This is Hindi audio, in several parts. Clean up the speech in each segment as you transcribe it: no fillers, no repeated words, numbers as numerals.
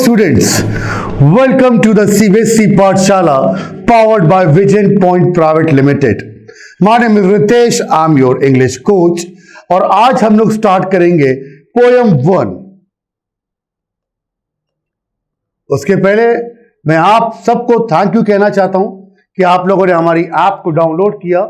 students, welcome to the CBSE Pathshala powered by Vision Point Private Limited. My name is Ritesh, I'm your English coach और आज हम लोग स्टार्ट करेंगे पोयम 1। उसके पहले मैं आप सबको थैंक यू कहना चाहता हूं कि आप लोगों ने हमारी ऐप को डाउनलोड किया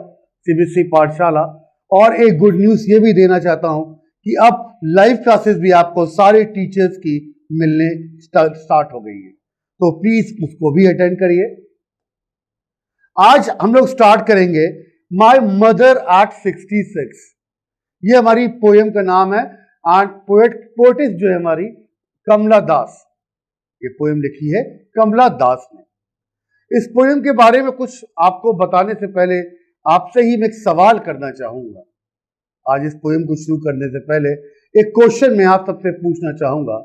सीबीएसई पाठशाला, और एक गुड न्यूज ये भी देना चाहता हूं कि अब लाइव क्लासेस भी आपको सारे टीचर्स की मिलने स्टार्ट हो गई है, तो प्लीज उसको भी अटेंड करिए। आज हम लोग स्टार्ट करेंगे माय मदर एट 66। ये हमारी पोयम का नाम है एंड पोएटिस जो है हमारी कमला दास, ये पोयम लिखी है कमला दास ने। इस पोयम के बारे में कुछ आपको बताने से पहले आपसे ही मैं एक सवाल करना चाहूंगा। आज इस पोयम को शुरू करने से पहले एक क्वेश्चन मैं आप सबसे पूछना चाहूंगा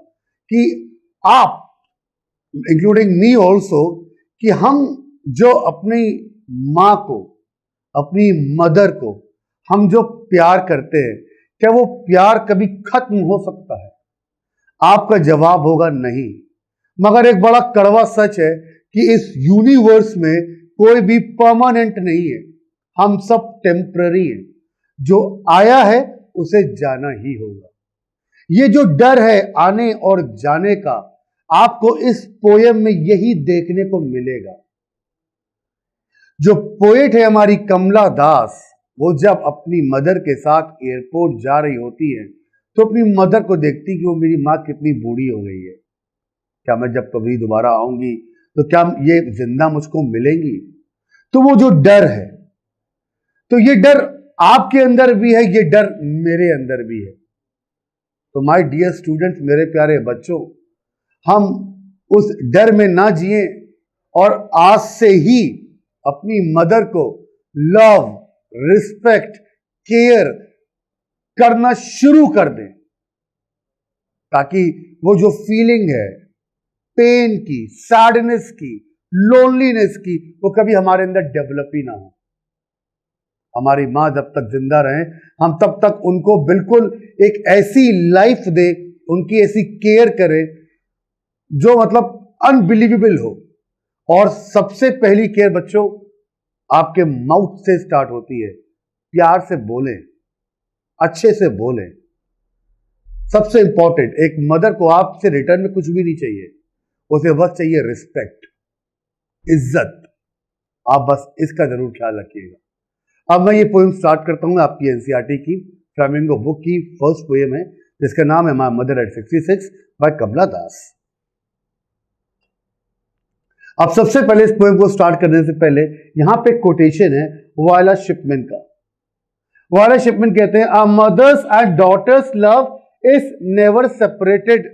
कि आप इंक्लूडिंग मी ऑल्सो, कि हम जो अपनी माँ को, अपनी मदर को हम जो प्यार करते हैं, क्या वो प्यार कभी खत्म हो सकता है? आपका जवाब होगा नहीं। मगर एक बड़ा कड़वा सच है कि इस यूनिवर्स में कोई भी परमानेंट नहीं है, हम सब टेम्पररी हैं। जो आया है उसे जाना ही होगा। ये जो डर है आने और जाने का, आपको इस पोयम में यही देखने को मिलेगा। जो पोएट है हमारी कमला दास, वो जब अपनी मदर के साथ एयरपोर्ट जा रही होती है तो अपनी मदर को देखती कि वो मेरी माँ कितनी बूढ़ी हो गई है, क्या मैं जब कभी दोबारा आऊंगी तो क्या ये जिंदा मुझको मिलेंगी? तो वो जो डर है, तो ये डर आपके अंदर भी है, ये डर मेरे अंदर भी है। तो माय डियर स्टूडेंट्स, मेरे प्यारे बच्चों, हम उस डर में ना जिए और आज से ही अपनी मदर को लव, रिस्पेक्ट, केयर करना शुरू कर दें, ताकि वो जो फीलिंग है पेन की, सैडनेस की, लोनलीनेस की, वो कभी हमारे अंदर डेवलप ही ना हो। हमारी माँ जब तक जिंदा रहे, हम तब तक उनको बिल्कुल एक ऐसी लाइफ दे, उनकी ऐसी केयर करें जो मतलब अनबिलीवेबल हो। और सबसे पहली केयर बच्चों आपके माउथ से स्टार्ट होती है। प्यार से बोलें, अच्छे से बोलें। सबसे इंपॉर्टेंट, एक मदर को आपसे रिटर्न में कुछ भी नहीं चाहिए, उसे बस चाहिए रिस्पेक्ट, इज्जत। आप बस इसका जरूर ख्याल रखिएगा। अब मैं ये पोएम स्टार्ट करता हूं आपकी एनसीईआरटी की फ्लेमिंगो बुक की फर्स्ट पोएम है, जिसका नाम है माय मदर एट 66 बाय कमला दास। अब सबसे पहले इस पोएम को स्टार्ट करने से पहले यहां पे कोटेशन है वायला शिपमैन का। वायला शिपमैन कहते हैं, a mother's and daughter's love is never separated.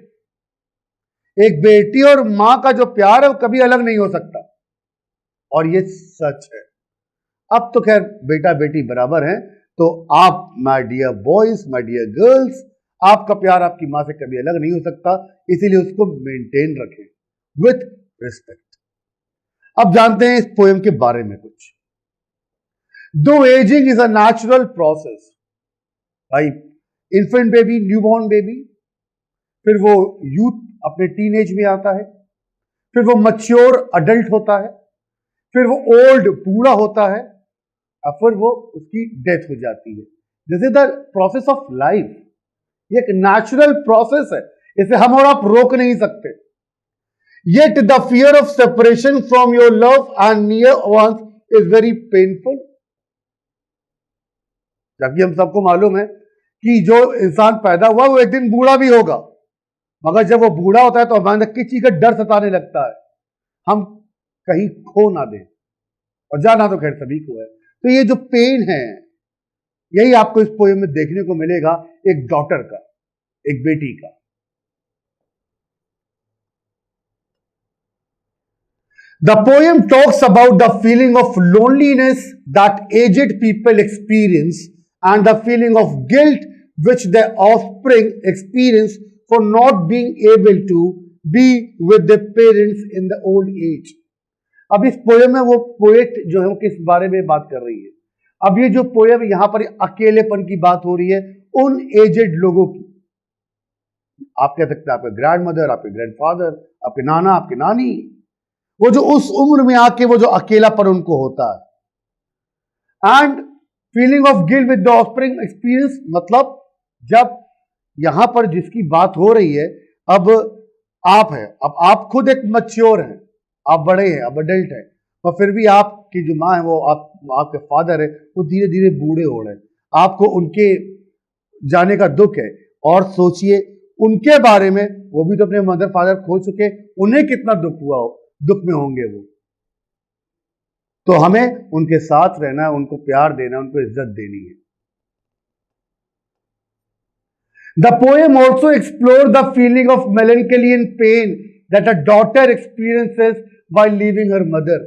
एक बेटी और मां का जो प्यार है वो कभी अलग नहीं हो सकता, और ये सच है। अब तो खैर बेटा बेटी बराबर हैं, तो आप my dear boys, my dear girls, आपका प्यार आपकी मां से कभी अलग नहीं हो सकता, इसीलिए उसको मेंटेन रखें विथ रिस्पेक्ट। अब जानते हैं इस पोएम के बारे में कुछ। दो ageing is a natural process, भाई इन्फेंट बेबी, न्यूबॉर्न बेबी, फिर वो यूथ अपने टीनेज में आता है, फिर वो मैच्योर अडल्ट होता है, फिर वो ओल्ड बूढ़ा होता है, और फिर वो उसकी डेथ हो जाती है। This is the process of life. ये एक नेचुरल प्रोसेस है, इसे हम और आप रोक नहीं सकते। Yet the fear of separation from your love and near ones is very painful. जबकि हम सबको मालूम है कि जो इंसान पैदा हुआ वो एक दिन बूढ़ा भी होगा, मगर जब वो बूढ़ा होता है तो हमारे अंदर किस चीज का डर सताने लगता है, हम कहीं खो ना दें, और जाना तो खैर सभी को है। तो ये जो पेन है, यही आपको इस पोएम में देखने को मिलेगा, एक डॉटर का, एक बेटी का। The poem talks about the feeling of loneliness that aged people experience and the feeling of guilt which the offspring experience for not being able to be with the parents in the old age. अब इस पोएम में वो पोएट जो है वो किस बारे में बात कर रही है? अब ये जो पोएम यहां पर अकेलेपन की बात हो रही है उन एजेड लोगों की, आप कह सकते हैं आपके ग्रैंड मदर, आपके ग्रैंडफादर, आपके नाना, आपके नानी, वो जो उस उम्र में आके वो जो अकेलापन उनको होता है। And feeling of guilt with the offspring experience, मतलब जब यहां पर जिसकी बात हो रही है, अब आप है, अब आप खुद एक मैच्योर हैं, आप बड़े हैं, अब अडल्ट हैं, और फिर भी आपकी जो माँ है, वो आपके फादर है, वो धीरे धीरे बूढ़े हो रहे हैं, आपको उनके जाने का दुख है। और सोचिए उनके बारे में, वो भी तो अपने मदर फादर खो चुके, उन्हें कितना दुख हुआ हो, दुख में होंगे वो। तो हमें उनके साथ रहना है, उनको प्यार देना है, उनको इज्जत देनी है। The poem also explored the feeling of melancholy and pain that a daughter experiences while leaving her mother.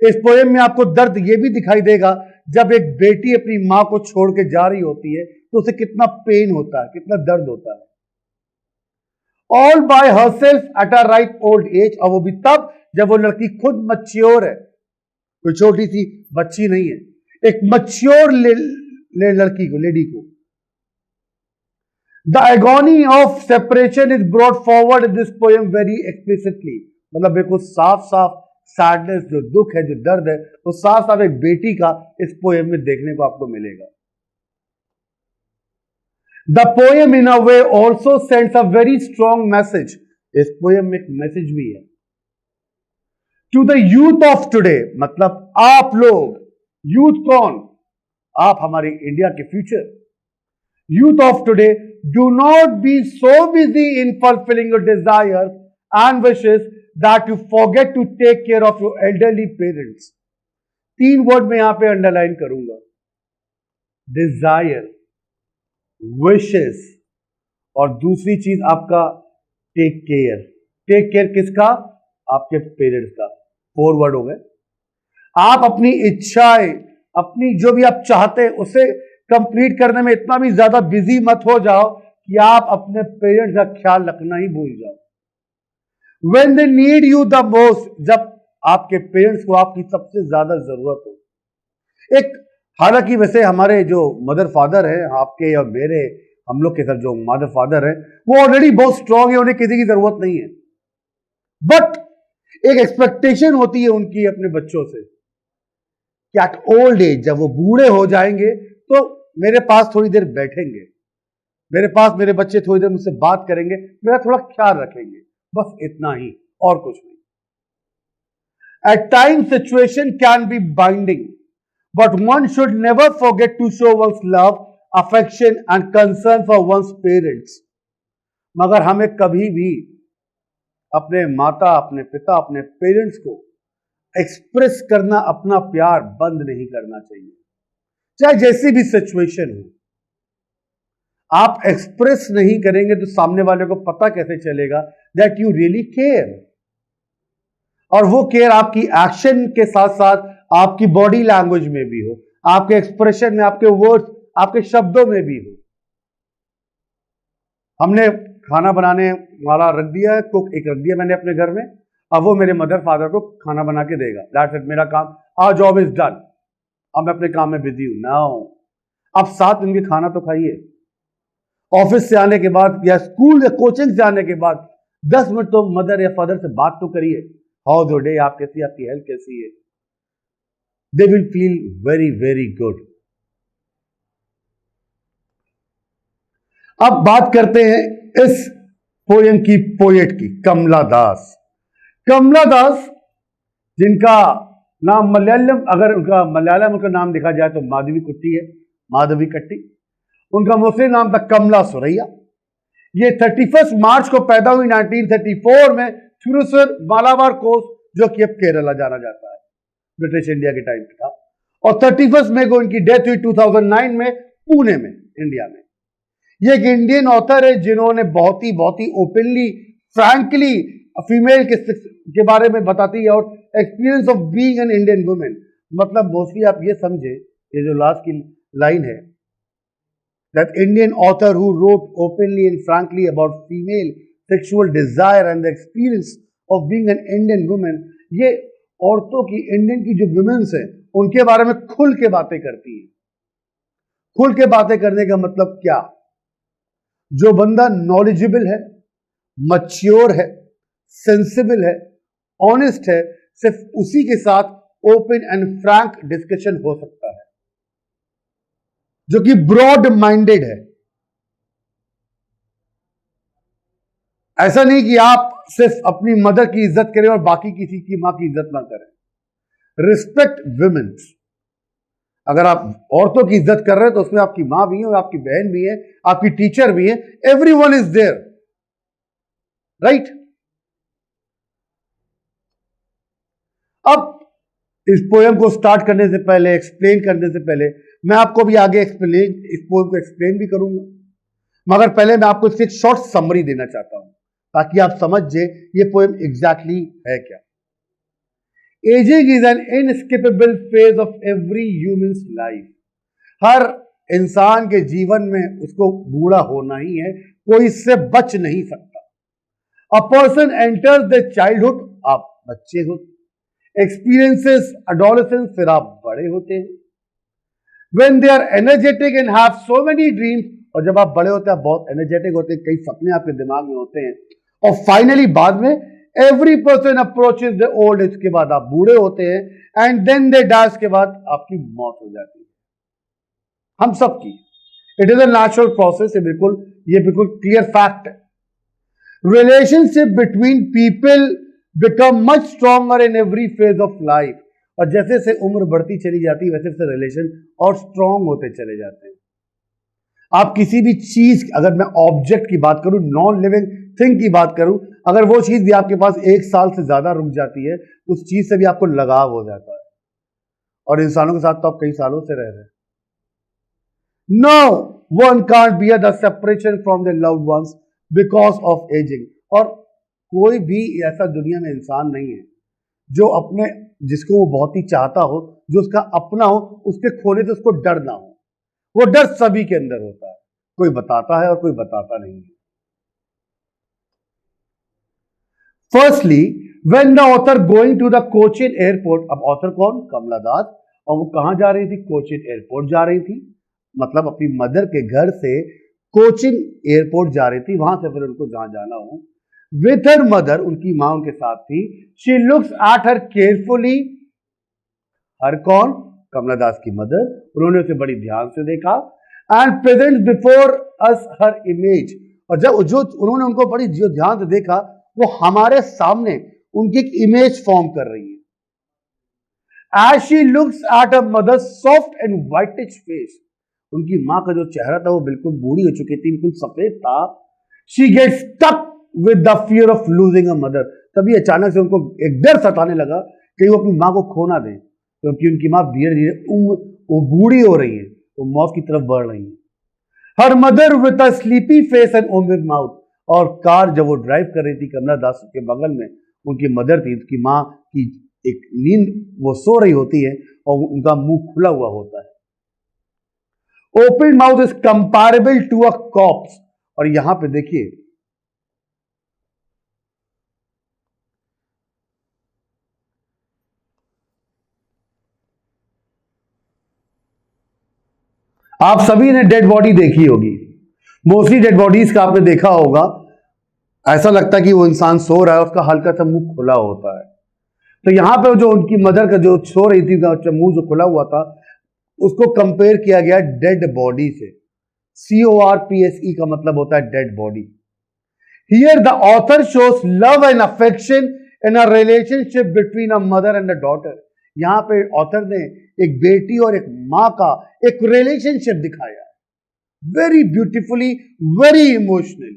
इस पोएम में आपको दर्द यह भी दिखाई देगा, जब एक बेटी अपनी मां को छोड़ के जा रही होती है तो उसे कितना पेन होता है, कितना दर्द होता है। All by herself at a ripe old age, और वो भी तब जब वो लड़की खुद मैच्योर है, कोई छोटी सी बच्ची नहीं है, एक मैच्योर लड़की को, लेडी को। The agony of separation is brought forward in this poem very explicitly, मतलब बिल्कुल साफ साफ सैडनेस, जो दुख है, जो दर्द है, वो साफ साफ एक बेटी का इस पोएम में देखने को आपको मिलेगा। The poem in a way also sends a very strong message, इस पोएम में एक मैसेज भी है। To the youth of today, मतलब आप लोग, यूथ कौन? आप हमारे इंडिया के future. Youth of today, do not be so busy in fulfilling your desires and wishes that you forget to take care of your elderly parents. 3 word मैं यहां पे अंडरलाइन करूंगा, डिजायर, विशेस, और दूसरी चीज आपका टेक केयर। टेक केयर किसका? आपके पेरेंट्स का। 4 वर्ड हो गए। आप अपनी इच्छाएं, अपनी जो भी आप चाहते हैं उसे कंप्लीट करने में इतना भी ज्यादा बिजी मत हो जाओ कि आप अपने पेरेंट्स का ख्याल रखना ही भूल जाओ। When they need you the most, जब आपके पेरेंट्स को आपकी सबसे ज्यादा जरूरत हो। एक, हालांकि वैसे हमारे जो मदर फादर है, आपके और मेरे, हम लोग के सब जो मदर फादर है, वो ऑलरेडी बहुत स्ट्रांग है, उन्हें किसी की जरूरत नहीं है। बट एक एक्सपेक्टेशन होती है उनकी अपने बच्चों से कि एट ओल्ड एज, जब वो बूढ़े हो जाएंगे तो मेरे पास थोड़ी देर बैठेंगे, मेरे पास मेरे बच्चे थोड़ी देर मुझसे बात करेंगे, मेरा थोड़ा ख्याल रखेंगे, बस इतना ही, और कुछ नहीं। At time situation can be binding, but one should never forget to show one's love, affection and concern for one's parents. मगर हमें कभी भी अपने माता, अपने पिता, अपने पेरेंट्स को एक्सप्रेस करना, अपना प्यार बंद नहीं करना चाहिए, चाहे जैसी भी सिचुएशन हो। आप एक्सप्रेस नहीं करेंगे तो सामने वाले को पता कैसे चलेगा दैट यू रियली केयर। और वो केयर आपकी एक्शन के साथ साथ आपकी बॉडी लैंग्वेज में भी हो, आपके एक्सप्रेशन में, आपके वर्ड्स, आपके शब्दों में भी हो। हमने खाना बनाने वाला रख दिया है, कुक एक रख दिया मैंने अपने घर में, अब वो मेरे मदर फादर को खाना बना के देगा, दैट्स इट, मेरा काम, आवर जॉब इज डन, अब मैं अपने काम में बिजी हूं। नाउ अब 7 दिन के खाना तो खाइए। ऑफिस से आने के बाद या स्कूल या कोचिंग से आने के बाद 10 मिनट तो मदर या फादर से बात तो करिए, हाउ योर डे, आप कैसी, आपकी हेल्थ कैसी है। They will feel very very good. अब बात करते हैं इस पोयम की, पोएट की, कमला दास। कमला दास, जिनका नाम मलयालम, अगर उनका मलयालम उनका नाम देखा जाए तो माधवी कुट्टी है, माधवी कट्टी। उनका मुस्लिम नाम था कमला सुरैया। ये 31 मार्च को पैदा हुई 1934 में थिरुसर मालाबार कोस्ट, जो कि अब केरला जाना जाता है, ब्रिटिश इंडिया के टाइम था। और 31 मई को इनकी डेथ हुई 2009 में पुणे में, इंडिया में। ये एक इंडियन ऑथर है जिन्होंने बहुत ही ओपनली, फ्रैंकली फीमेल के बारे में बताती है, और experience of being an Indian women. मतलब मोस्टली आप ये समझे, ये जो लास्ट की लाइन है, that Indian author who wrote openly and frankly about female sexual desire and the experience of being an Indian women. ये औरतों की, इंडियन की जो वुमेन्स हैं, उनके बारे में खुल के बातें करती है। खुल के बातें करने का मतलब क्या? जो बंदा नॉलेजेबल है, मच्योर है, सेंसिबल है, ऑनेस्ट है, सिर्फ उसी के साथ ओपन एंड फ्रैंक डिस्कशन हो सकता है, जो कि ब्रॉड माइंडेड है। ऐसा नहीं कि आप सिर्फ अपनी मदर की इज्जत करें और बाकी किसी की मां की इज्जत ना करें। Respect women. अगर आप औरतों की इज्जत कर रहे हैं तो उसमें आपकी मां भी है, आपकी बहन भी है, आपकी टीचर भी है, एवरीवन इज देयर, राइट। अब इस पोएम को स्टार्ट करने से पहले, एक्सप्लेन करने से पहले, मैं आपको भी आगे इस पोएम को एक्सप्लेन भी करूंगा, मगर पहले मैं आपको इसकी एक शॉर्ट समरी देना चाहता हूं ताकि आप समझ जाए ये पोएम एग्जैक्टली है क्या। Ageing is an inescapable phase of every humans life. हर इंसान के जीवन में उसको बूढ़ा होना ही है, कोई इससे बच नहीं सकता। A person enters the childhood, आप बच्चे हो, एक्सपीरियंसेस एडोलेसेंस, फिर आप बड़े होते हैं। When they are energetic and have so many dreams, और जब आप बड़े होते हैं आप बहुत एनर्जेटिक होते हैं, कई सपने आपके दिमाग में होते हैं, और फाइनली बाद में every person approaches the old as, के बाद आप बूढ़े होते हैं, एंड देन दे डाइज, के बाद आपकी मौत हो जाती है, हम सबकी। It is a natural process, ये बिल्कुल क्लियर फैक्ट है। Relationship between people become much stronger in every phase of life, और जैसे जैसे उम्र बढ़ती चली जाती है वैसे वैसे रिलेशन और स्ट्रॉन्ग होते चले जाते हैं। आप किसी भी चीज, अगर मैं ऑब्जेक्ट की बात करूं, नॉन लिविंग थिंग की बात करूं, अगर वो चीज भी आपके पास 1 साल से ज्यादा रुक जाती है, उस चीज से भी आपको लगाव हो जाता है, और इंसानों के साथ तो आप कई सालों से रह रहे हैं। No one can't bear the separation from the loved ones because of ageing, और कोई भी ऐसा दुनिया में इंसान नहीं है जो अपने, जिसको वो बहुत ही चाहता हो, जो उसका अपना हो, उसके खोने से उसको डर ना हो। वो डर सभी के अंदर होता है, कोई बताता है और कोई बताता नहीं है। Firstly when the author going to the Cochin airport, अब ऑथर कौन? कमला दास, और वो कहां जा रही थी? कोचिन एयरपोर्ट जा रही थी, मतलब अपनी मदर के घर से कोचिन एयरपोर्ट जा रही थी, वहां से फिर उनको जहां जाना हो। विथ हर मदर, उनकी मां उनके साथ थी। She looks at her carefully, her कौन? कमला दास की मदर, उन्होंने उसे बड़ी ध्यान से देखा। And present before us her image, और जब जो उन्होंने उनको बड़ी जो ध्यान से देखा, वो हमारे सामने उनकी एक इमेज फॉर्म कर रही है। As she looks at a mother soft and whitish face, उनकी मां का जो चेहरा था वो बिल्कुल बूढ़ी हो चुकी थी, बिल्कुल सफेद था। She gets stuck with the fear of losing a mother, तभी अचानक से उनको एक डर सताने लगा कि वो अपनी मां को खो ना दें, क्योंकि उनकी मां धीरे धीरे वो बूढ़ी हो रही है, वो मौत की तरफ बढ़ रही है। Her mother with a sleepy face and open mouth, और कार जब वो ड्राइव कर रही थी, कमला दास के बगल में उनकी मदर थी, उनकी मां की एक नींद, वो सो रही होती है और उनका मुंह खुला हुआ होता है। Open mouth is comparable to a corpse, और यहां पे देखिए आप सभी ने डेड बॉडी देखी होगी, मोस्टली डेड बॉडीज का आपने देखा होगा, ऐसा लगता है कि वो इंसान सो रहा है, उसका हल्का सा मुंह खुला होता है। तो यहां पे जो उनकी मदर का जो सो रही थी, मुंह जो खुला हुआ था, उसको कंपेयर किया गया डेड बॉडी से। CORPSE का मतलब होता है dead body. Here the author shows love and affection in a relationship between a mother and a daughter. यहां पे ऑथर ने एक बेटी और एक मां का एक रिलेशनशिप दिखाया, very beautifully, very emotionally.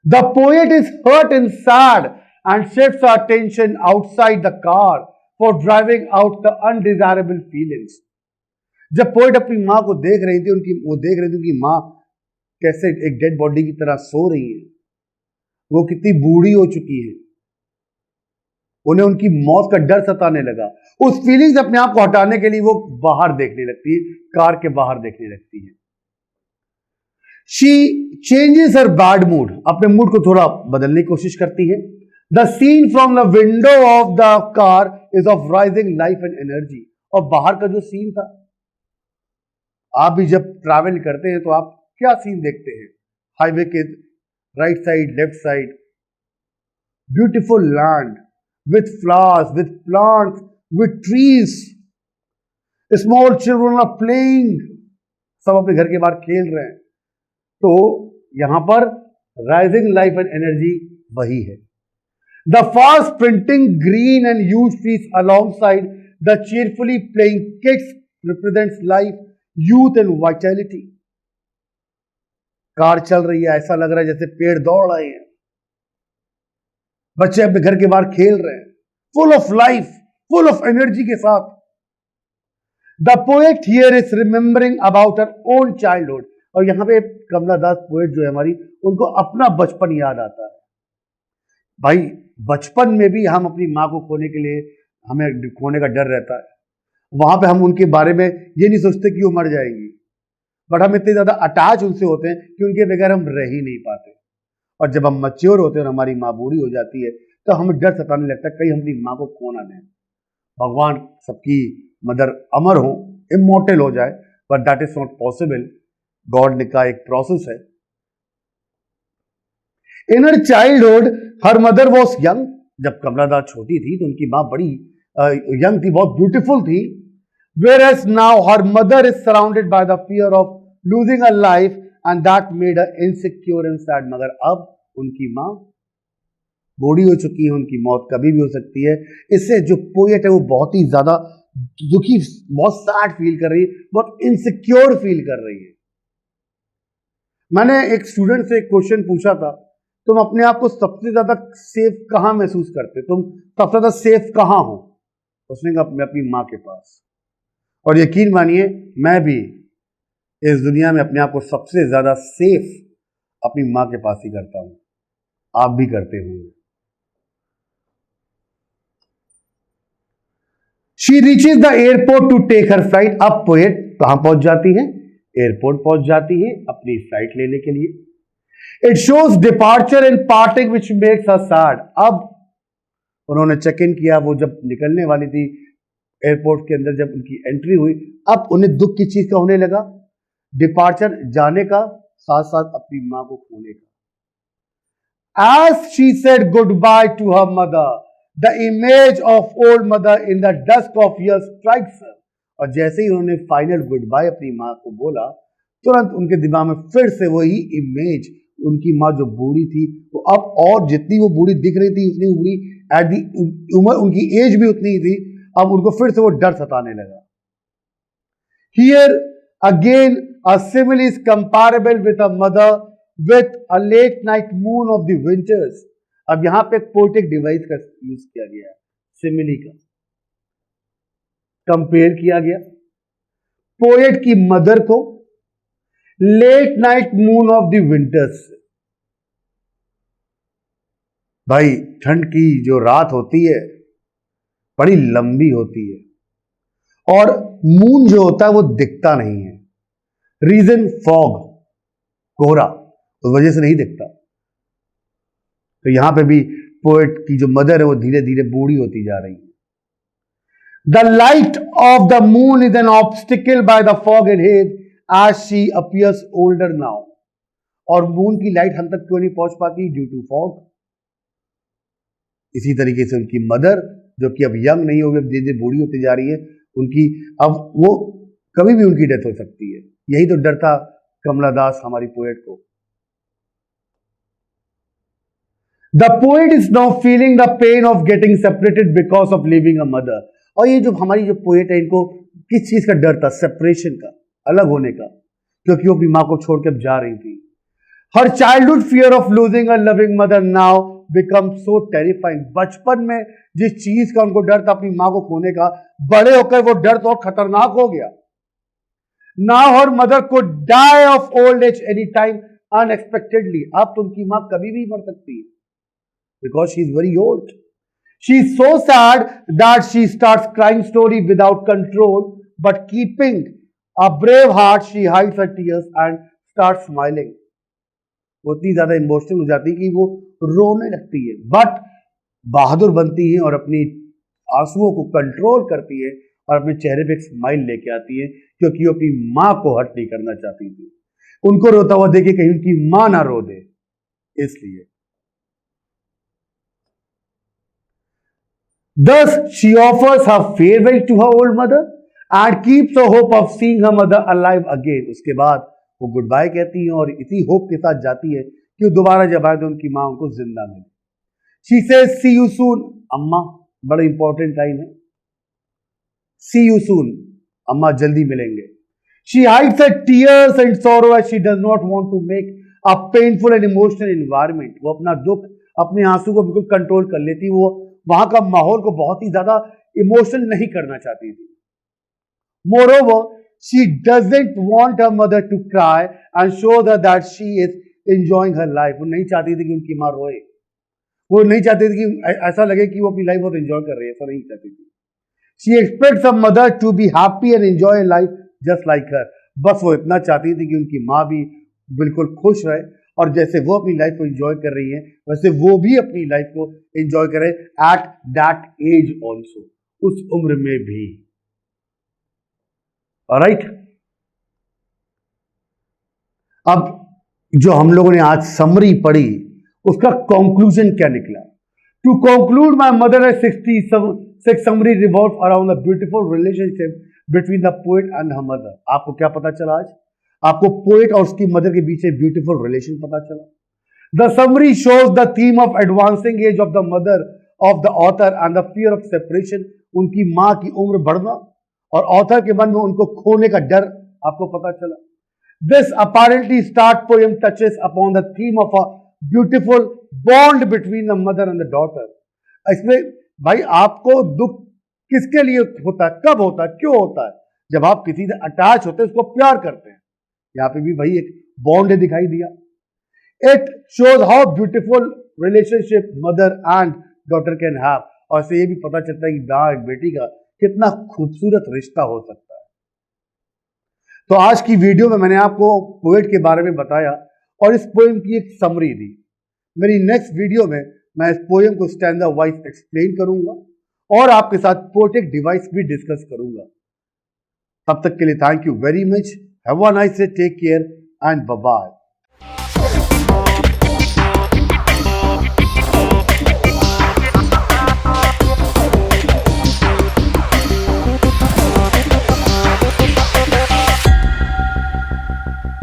The poet is hurt and sad and shifts our attention outside the car for driving out the undesirable feelings. जब पोएट अपनी मां को देख रही थी, वो देख रही थी उनकी मां कैसे एक डेड बॉडी की तरह सो रही है, वो कितनी बूढ़ी हो चुकी है, उन्हें उनकी मौत का डर सताने लगा। उस फीलिंग से अपने आप को हटाने के लिए वो बाहर देखने लगती है, कार के बाहर देखने लगती है। She changes her bad mood, अपने मूड को थोड़ा बदलने की कोशिश करती है। The scene from the window of the car is of rising life and energy, और बाहर का जो सीन था, आप भी जब ट्रैवल करते हैं तो आप क्या सीन देखते हैं? हाईवे के right side, left side, beautiful land with flowers, with plants, with trees, small children are playing, सब अपने घर के बाहर खेल रहे हैं। तो यहां पर राइजिंग लाइफ एंड एनर्जी वही है। The fast printing green and huge trees alongside the cheerfully playing kids represents life, youth and vitality. Car चल रही है, ऐसा लग रहा है जैसे पेड़ दौड़ रहे हैं, बच्चे अपने घर के बाहर खेल रहे हैं, full of life, full of energy के साथ। The poet here is remembering about her own childhood. और यहां पे कमला दास पोएट जो है हमारी, उनको अपना बचपन याद आता है। भाई बचपन में भी हम अपनी माँ को खोने के लिए, हमें खोने का डर रहता है। वहां पे हम उनके बारे में ये नहीं सोचते कि वो मर जाएंगी, बट हम इतने ज्यादा अटैच उनसे होते हैं कि उनके बगैर हम रह ही नहीं पाते। और जब हम मैच्योर होते हैं और हमारी माँ बूढ़ी हो जाती है तो हमें डर सताने लगता है कहीं हम अपनी माँ को खो ना दें। भगवान सबकी मदर अमर हो, इमॉर्टल हो जाए, but that is not possible. God ने का एक प्रोसेस है। In her childhood her mother was young. जब कमला दास छोटी थी तो उनकी माँ बड़ी यंग थी, बहुत ब्यूटीफुल थी। Whereas now her mother is surrounded by the fear of losing her life and that made her insecure and sad. मगर अब उनकी माँ बूढ़ी हो चुकी है, उनकी मौत कभी भी हो सकती है। इससे जो पोएट है वो बहुत ही ज्यादा दुखी, बहुत सैड फील कर रही है, बहुत इनसिक्योर फील कर रही है। मैंने एक स्टूडेंट से एक क्वेश्चन पूछा था, तुम अपने आप को सबसे ज्यादा सेफ कहां महसूस करते, तुम सबसे ज्यादा सेफ कहां हो? उसने कहा मैं अपनी माँ के पास। और यकीन मानिए मैं भी इस दुनिया में अपने आप को सबसे ज्यादा सेफ अपनी मां के पास ही करता हूं। आप भी करते होंगे। She reaches the airport to take her flight. अब पोएट कहां पहुंच जाती है? एयरपोर्ट पहुंच जाती है अपनी फ्लाइट लेने के लिए। It shows departure and parting which makes her sad. अब उन्होंने चेक इन किया, वो जब निकलने वाली थी एयरपोर्ट के अंदर, जब उनकी एंट्री हुई, अब उन्हें दुख की चीज का होने लगा, डिपार्चर जाने का, साथ साथ अपनी मां को खोने का। As she said goodbye to her mother, the image of old mother in the dusk of years strikes her. और जैसे ही उन्होंने फाइनल गुड बाय अपनी मां को बोला, तुरंत उनके दिमाग में फिर से वही इमेज, उनकी मां जो बूढ़ी थी, वो अब और जितनी वो बूढ़ी दिख रही थी उतनी बूढ़ी, एट दी उम्र उनकी एज भी उतनी ही थी, अब उनको फिर से वो डर सताने लगा। Here again a simile is comparable with a mother with a late night moon of the winters. अब यहां पे पोएटिक डिवाइस का यूज किया गया है, सिमिली का कंपेयर किया गया पोएट की मदर को late night moon of the winters. भाई ठंड की जो रात होती है बड़ी लंबी होती है, और मून जो होता है वो दिखता नहीं है। रीजन फॉग, कोहरा, उस वजह से नहीं दिखता। तो यहां पे भी पोएट की जो मदर है वो धीरे धीरे बूढ़ी होती जा रही है। The light of the moon is an obstacle by the fog and haze as she appears older now. और मून की लाइट हम तक क्यों नहीं पहुंच पाती? Due to fog. इसी तरीके से उनकी मदर जो कि अब यंग नहीं होगी, अब धीरे धीरे बूढ़ी होती जा रही है, उनकी अब वो कभी भी उनकी डेथ हो सकती है। यही तो डर था कमला दास हमारी पोएट को। The poet is now feeling the pain of getting separated because of living a mother. और ये जो हमारी जो पोएट है, इनको किस चीज का डर था? सेपरेशन का, अलग होने का, क्योंकि वो अपनी मां को छोड़कर जा रही थी। Her childhood fear of losing a loving mother now become so terrifying. बचपन में जिस चीज का उनको डर था अपनी मां को खोने का, बड़े होकर वो डर तो खतरनाक हो गया। नाउ हर मदर को die of old age any time unexpectedly. अब तो उनकी मां कभी भी मर सकती है, because she is very old. She is so sad that she starts crying story without control, but keeping a brave heart she hides her tears and start smiling. वो इतनी ज्यादा इमोशनल हो जाती है कि वो रोने लगती है, बट बहादुर बनती है और अपनी आंसुओं को कंट्रोल करती है और अपने चेहरे पे एक स्माइल लेके आती है क्योंकि वो अपनी मां को हर्ट नहीं करना चाहती थी। उनको रोता हुआ देखे कहीं उनकी मां ना रो दे, इसलिए। Thus, she offers her farewell to her old mother and keeps the hope of seeing her mother alive again. उसके बाद वो गुड बाय कहती है और इसी होप के साथ जाती है कि वो दोबारा जब आए तो उनकी मां उनको जिंदा मिले। She says, "See you soon." अम्मा, बड़ा इंपॉर्टेंट टाइम है। See you soon. अम्मा जल्दी मिलेंगे। She hides her tears and sorrow as she does not want to make a painful and emotional environment. वो अपना दुख, अपने आंसू को बिल्कुल कंट्रोल कर लेती। वो वहां का माहौल को बहुत ही ज्यादा इमोशनल नहीं करना चाहती थी। Moreover, she doesn't want her mother to cry and show her that she is enjoying her life. वो नहीं चाहती थी कि उनकी मां रोए। वो नहीं चाहती थी कि ऐसा लगे कि वो अपनी लाइफ बहुत एंजॉय कर रही है, ऐसा नहीं चाहती थी। She expects her mother to be happy and enjoy life just like her. बस वो इतना चाहती थी कि उनकी माँ भी बिल्कुल खुश रहे और जैसे वो अपनी लाइफ को एंजॉय कर रही है वैसे वो भी अपनी लाइफ को एंजॉय करे एट दैट एज ऑल्सो, उस उम्र में भी। ऑलराइट, अब जो हम लोगों ने आज समरी पढ़ी उसका कंक्लूजन क्या निकला? To conclude, my mother at 66 summary revolve around the beautiful relationship between the poet and her mother. आपको क्या पता चला आज? आपको पोएट और उसकी मदर के बीच एक ब्यूटीफुल रिलेशन पता चला। The summary shows the theme of advancing as of the mother of the author and the fear of separation. उनकी मां की उम्र बढ़ना और ऑथर के मन में उनको खोने का डर आपको पता चला। This apparently start poem touches upon the theme of a beautiful bond between the mother and the daughter. इसमें भाई आपको दुख किसके लिए होता है, कब होता है, क्यों होता है? जब आप किसी से अटैच होते हैं, उसको प्यार करते हैं। यहां पे भी भाई एक बॉन्ड दिखाई दिया। It shows how beautiful relationship mother and daughter can have, और इससे ये भी पता चलता है कि मां और बेटी का कितना खूबसूरत रिश्ता हो सकता है। तो आज की वीडियो में मैंने आपको पोएट के बारे में बताया और इस पोएम की एक समरी दी। मेरी नेक्स्ट वीडियो में मैं इस पोएम को स्टैंजा वाइज एक्सप्लेन करूंगा और आपके साथ पोएटिक डिवाइस भी डिस्कस करूंगा। तब तक के लिए thank you very much. Have a nice day, take care and bye bye.